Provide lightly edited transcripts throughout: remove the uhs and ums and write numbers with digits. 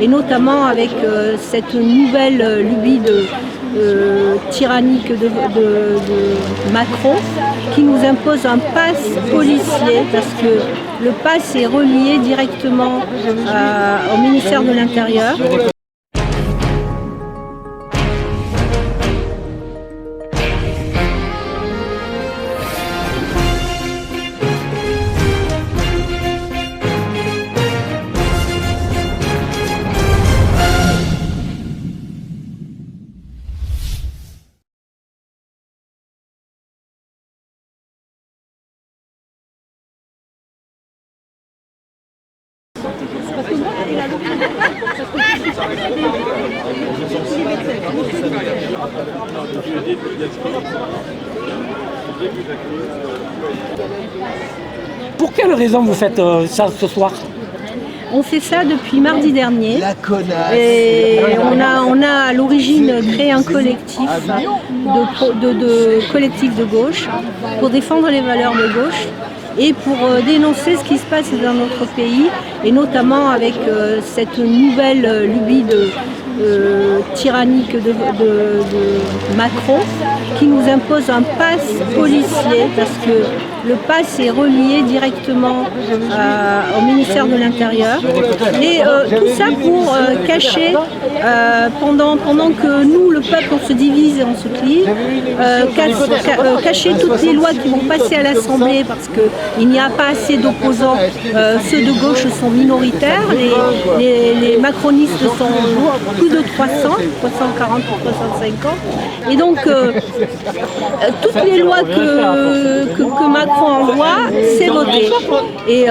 Et notamment avec cette nouvelle lubie tyrannique de Macron qui nous impose un pass policier parce que le pass est relié directement au ministère de l'Intérieur. Pour quelle raison vous faites ça ce soir? On fait ça depuis mardi dernier et on a à l'origine créé un collectif de gauche pour défendre les valeurs de gauche et pour dénoncer ce qui se passe dans notre pays et notamment avec cette nouvelle lubie tyrannique de Macron qui nous impose un pass policier parce que le pass est relié directement au ministère de l'Intérieur et tout ça pour cacher, pendant que nous, le peuple, on se divise et on se plie, cacher toutes les lois qui vont passer à l'Assemblée parce qu'il n'y a pas assez d'opposants, ceux de gauche sont minoritaires, les macronistes sont plus de 340 ou 350 et donc toutes les lois que Macron envoie, c'est voté. Et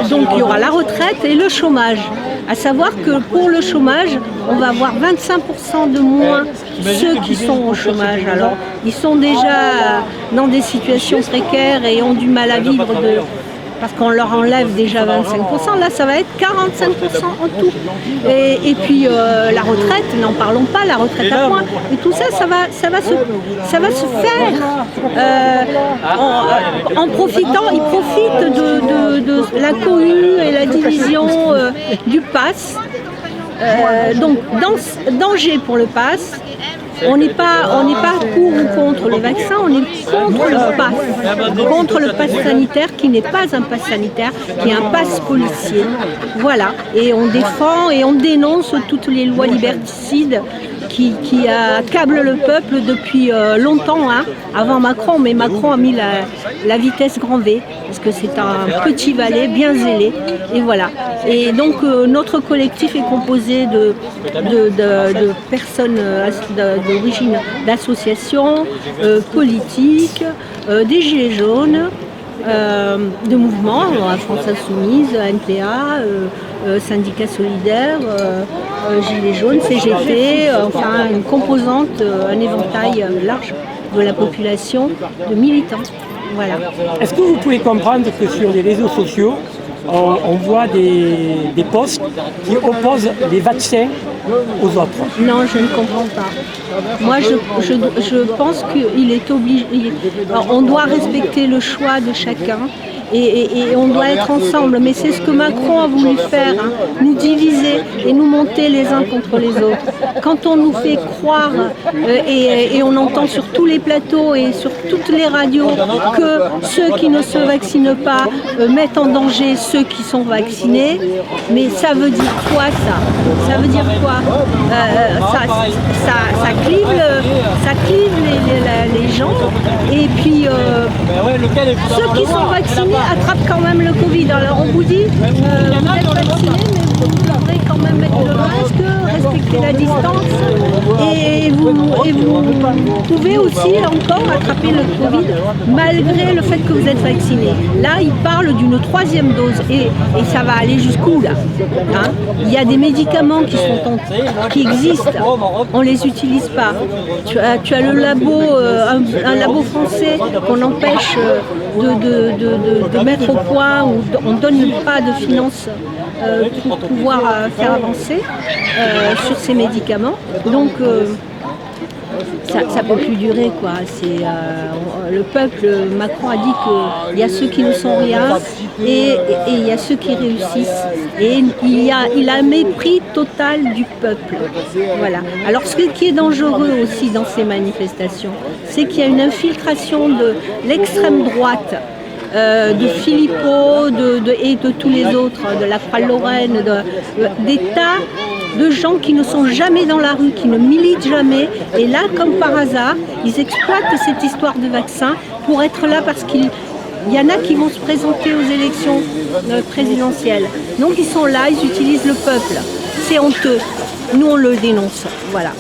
donc il y aura la retraite et le chômage. À savoir que pour le chômage, on va avoir 25% de moins ceux qui sont au chômage. Alors ils sont déjà dans des situations précaires et ont du mal à vivre parce qu'on leur enlève déjà 25%, là ça va être 45% en tout. Et puis la retraite, n'en parlons pas, la retraite à points, et tout ça, ça va se faire en profitant, ils profitent de la cohue et la division du pass. Donc danger pour le pass. On n'est pas pour ou contre le vaccin, on est contre le pass sanitaire qui n'est pas un pass sanitaire, qui est un pass policier. Voilà, et on défend et on dénonce toutes les lois liberticides qui accablent le peuple depuis longtemps, hein, avant Macron, mais Macron a mis la vitesse grand V, parce que c'est un petit valet bien zélé, et voilà. Et donc notre collectif est composé de personnes d'origine d'associations politiques, des Gilets jaunes, de mouvements, France Insoumise, NPA, Syndicats solidaires, Gilets jaunes, CGT, enfin une composante, un éventail large de la population de militants. Voilà. Est-ce que vous pouvez comprendre que sur les réseaux sociaux, on voit des posts qui opposent les vaccins aux autres? Non, je ne comprends pas. Moi, je pense qu'il est obligé. On doit respecter le choix de chacun. Et on doit être ensemble, mais c'est ce que Macron a voulu faire, hein, nous diviser et nous monter les uns contre les autres. Quand on nous fait croire, et on entend sur tous les plateaux et sur toutes les radios, que ceux qui ne se vaccinent pas mettent en danger ceux qui sont vaccinés, mais ça veut dire quoi ça? Ça veut dire quoi? Ça clive les gens, et puis ceux qui sont vaccinés attrapent quand même le Covid. Alors on vous dit, vous êtes vacciné, mais vous devrez quand même mettre le masque, respecter la distance, et vous pouvez aussi encore attraper le Covid malgré le fait que vous êtes vacciné. Là, il parle d'une 3e dose, et ça va aller jusqu'où là, hein? Il y a des médicaments qui existent, on ne les utilise pas. Tu as le labo, un labo français qu'on empêche de mettre au point, où on ne donne pas de finances pour pouvoir faire avancer sur ces médicaments. Donc ça peut plus durer, quoi. Le peuple, Macron a dit qu'il y a ceux qui ne sont rien et il y a ceux qui réussissent. Et il a un mépris total du peuple. Voilà. Alors ce qui est dangereux aussi dans ces manifestations, c'est qu'il y a une infiltration de l'extrême droite, de Philippot et de tous les autres, de la Croix-Lorraine, des tas de gens qui ne sont jamais dans la rue, qui ne militent jamais. Et là, comme par hasard, ils exploitent cette histoire de vaccin pour être là parce qu'il y en a qui vont se présenter aux élections présidentielles. Donc ils sont là, ils utilisent le peuple. C'est honteux. Nous, on le dénonce. Voilà.